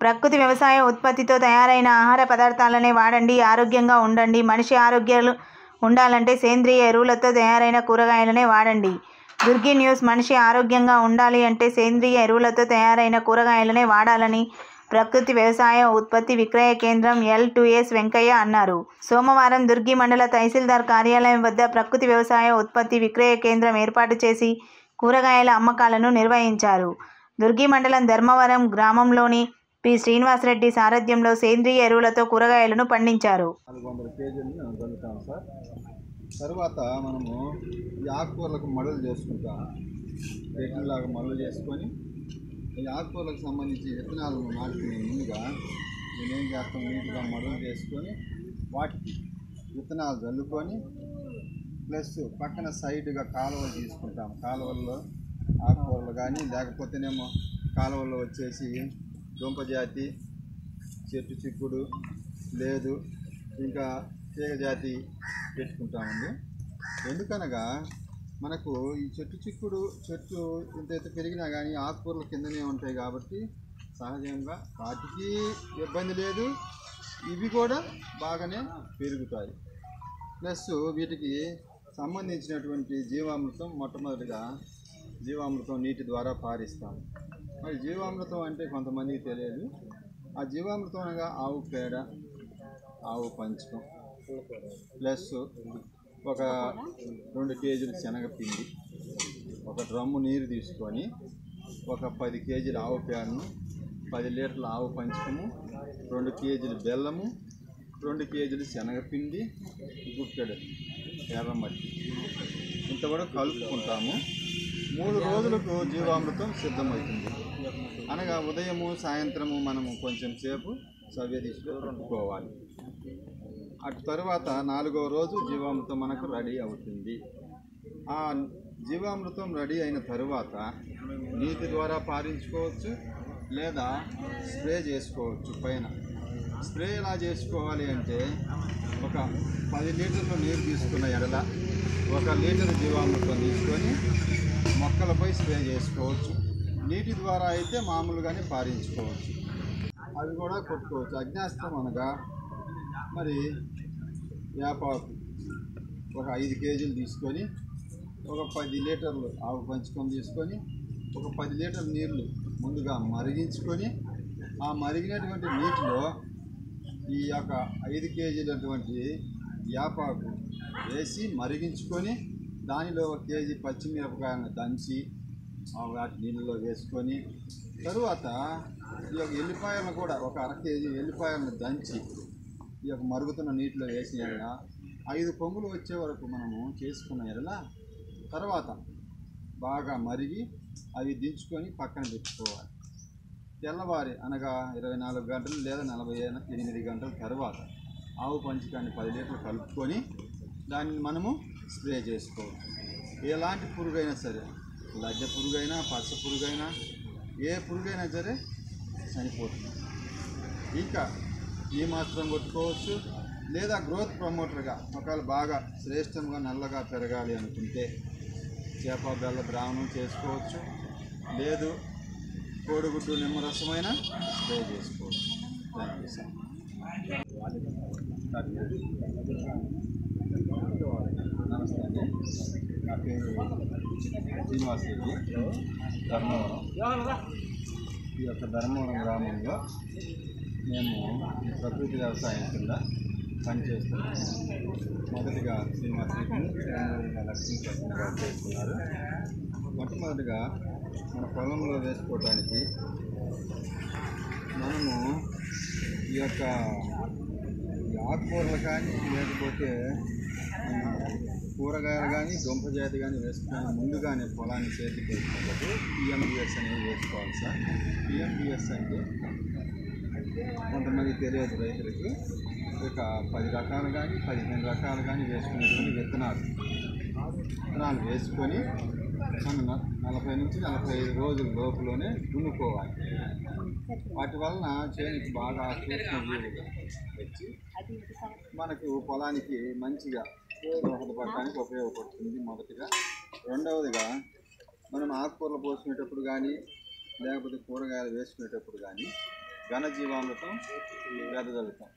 ప్రకృతి వ్యవసాయ ఉత్పత్తితో తయారైన ఆహార పదార్థాలనే వాడండి, ఆరోగ్యంగా ఉండండి. మనిషి ఆరోగ్యాలు ఉండాలంటే సేంద్రియ ఎరువులతో తయారైన కూరగాయలనే వాడండి. దుర్గి న్యూస్. మనిషి ఆరోగ్యంగా ఉండాలి అంటే సేంద్రియ ఎరువులతో తయారైన కూరగాయలనే వాడాలని ప్రకృతి వ్యవసాయ ఉత్పత్తి విక్రయ కేంద్రం L2S వెంకయ్య అన్నారు. సోమవారం దుర్గి మండల తహసీల్దార్ కార్యాలయం వద్ద ప్రకృతి వ్యవసాయ ఉత్పత్తి విక్రయ కేంద్రం ఏర్పాటు చేసి కూరగాయల అమ్మకాలను నిర్వహించారు. దుర్గి మండలం ధర్మవరం గ్రామంలోని పి. శ్రీనివాసరెడ్డి సారథ్యంలో సేంద్రియ ఎరువులతో కూరగాయలను పండించారు. 400 కేజీలను చల్లుతాం సార్. తర్వాత మనము ఈ ఆకుకూరలకు మడులు చేసుకుంటాం. రేట్లలాగా మడులు చేసుకొని ఈ ఆకుకూరలకు సంబంధించి విత్తనాలను నాటుకునే ముందుగా నేనేం చేస్తాం, నీట్గా మడులు చేసుకొని వాటికి విత్తనాలు చల్లుకొని ప్లస్ పక్కన సైడ్గా కాలువలు తీసుకుంటాం. కాలువల్లో ఆకుకూరలు కానీ లేకపోతేనేమో కాలువల్లో వచ్చేసి దుంప జాతి, చెట్టు చిక్కుడు లేదు, ఇంకా తీగ జాతి పెట్టుకుంటామండి. ఎందుకనగా మనకు ఈ చెట్టు చిక్కుడు చెట్టు ఇంత పెరిగినా కానీ ఆకుకూరలు కిందనే ఉంటాయి కాబట్టి సహజంగా వాటికి ఇబ్బంది లేదు, ఇవి కూడా బాగానే పెరుగుతాయి. ప్లస్ వీటికి సంబంధించినటువంటి జీవామృతం మొట్టమొదటిగా జీవామృతం నీటి ద్వారా పారిస్తాము. మరి జీవామృతం అంటే కొంతమందికి తెలియదు. ఆ జీవామృతం అనగా ఆవు పేడ, ఆవు పంచకం ప్లస్ ఒక 2 కేజీలు శనగపిండి, ఒక డ్రమ్ము నీరు తీసుకొని ఒక 10 కేజీల ఆవు పేడను, 10 లీటర్ల ఆవు పంచకము, 2 కేజీలు బెల్లము, 2 కేజీలు శనగపిండి, గుప్పెడు ఎర్రమట్టి ఇంతవరకు కలుపుకుంటాము. 3 రోజులకు జీవామృతం సిద్ధమవుతుంది. అనగా ఉదయము సాయంత్రము మనము కొంచెం సేపు సవ్యదిశలో కట్టుకోవాలి. అటు తర్వాత 4వ రోజు జీవామృతం మనకు రెడీ అవుతుంది. ఆ జీవామృతం రెడీ అయిన తరువాత నీటి ద్వారా పారించుకోవచ్చు లేదా స్ప్రే చేసుకోవచ్చు. పైన స్ప్రే ఎలా చేసుకోవాలి అంటే ఒక 10 లీటర్ల నీరు తీసుకున్న ఎడల 1 లీటర్ జీవామృతం తీసుకొని మొక్కలపై స్ప్రే చేసుకోవచ్చు. నీటి ద్వారా అయితే మామూలుగానే పారించుకోవచ్చు. అవి కూడా కొట్టుకోవచ్చు. అగ్నాస్త్రం అనగా మరి వేపాకు ఒక 5 కేజీలు తీసుకొని ఒక 10 లీటర్లు ఆవు పంచకం తీసుకొని ఒక 10 లీటర్ల నీళ్లు ముందుగా మరిగించుకొని ఆ మరిగినటువంటి నీటిలో ఈ యొక్క 5 కేజీలటువంటి వేపాకు వేసి మరిగించుకొని దానిలో 1 కేజీ పచ్చిమిరపకాయలను దంచి వాటి నీళ్ళలో వేసుకొని తరువాత ఈ యొక్క ఎల్లిపాయలను కూడా ఒక 1/2 కేజీ ఎల్లిపాయలను దంచి ఈ యొక్క మరుగుతున్న నీటిలో వేసిన ఎడల 5 పొంగులు వచ్చే వరకు మనము చేసుకున్న ఎడల తర్వాత బాగా మరిగి అవి దించుకొని పక్కన పెట్టుకోవాలి. తెల్లవారి అనగా 24 గంటలు లేదా 48 గంటల తర్వాత ఆవు పంచకాన్ని 10 లీటర్లు కలుపుకొని దాన్ని మనము స్ప్రే చేసుకోవాలి. ఎలాంటి పురుగైనా సరే, లద్దె పురుగైనా పచ్చ పురుగైనా ఏ పురుగైనా సరే చనిపోతుంది. ఇంకా ఈ మాత్రం కొట్టుకోవచ్చు లేదా గ్రోత్ ప్రమోటర్గా ఒకవేళ బాగా శ్రేష్టంగా నల్లగా పెరగాలి అనుకుంటే చేప బెల్ల ద్రావణం చేసుకోవచ్చు, లేదు కోడిగుడ్డు నిమ్మరసమైన స్ప్రే చేసుకోవచ్చు. Thank you sir. నమస్తే అండి, నా పేరు శ్రీనివాసరెడ్డి, ధర్మవరం. ఈ యొక్క ధర్మవరం గ్రామంలో మేము ప్రకృతి వ్యవసాయం కింద పనిచేస్తున్నాము. మొదటిగా శ్రీనివాసరెడ్డిని లక్ష్మీప్రసన్న గారు చేస్తున్నారు. మొట్టమొదటిగా మన పొలంలో వేసుకోవడానికి మనము ఈ యొక్క ఆకుకూరలు కానీ లేకపోతే కూరగాయలు కానీ దుంప జాతి కానీ వేసుకొని ముందుగానే పొలాన్ని చేతికి వేసుకున్నప్పుడు PMDS అనేది వేసుకోవాలి సార్. PMDS అంటే కొంతమంది తెలియదు రైతులకు. ఒక 10 రకాలు కానీ 15 రకాలు కానీ వేసుకునేటువంటి విత్తనాలు వేసుకొని మనం 40 నుంచి 45 రోజుల లోపులోనే దున్నుకోవాలి. వాటి వలన చేనికి బాగా సూక్ష్మజీవులు వచ్చి మనకు పొలానికి మంచిగా దోహదపడటానికి ఉపయోగపడుతుంది మొదటిగా. రెండవదిగా మనం ఆకుకూరలు పోసుకునేటప్పుడు కానీ లేకపోతే కూరగాయలు వేసుకునేటప్పుడు కానీ ఘనజీవామృతం వెదజల్లుతాం.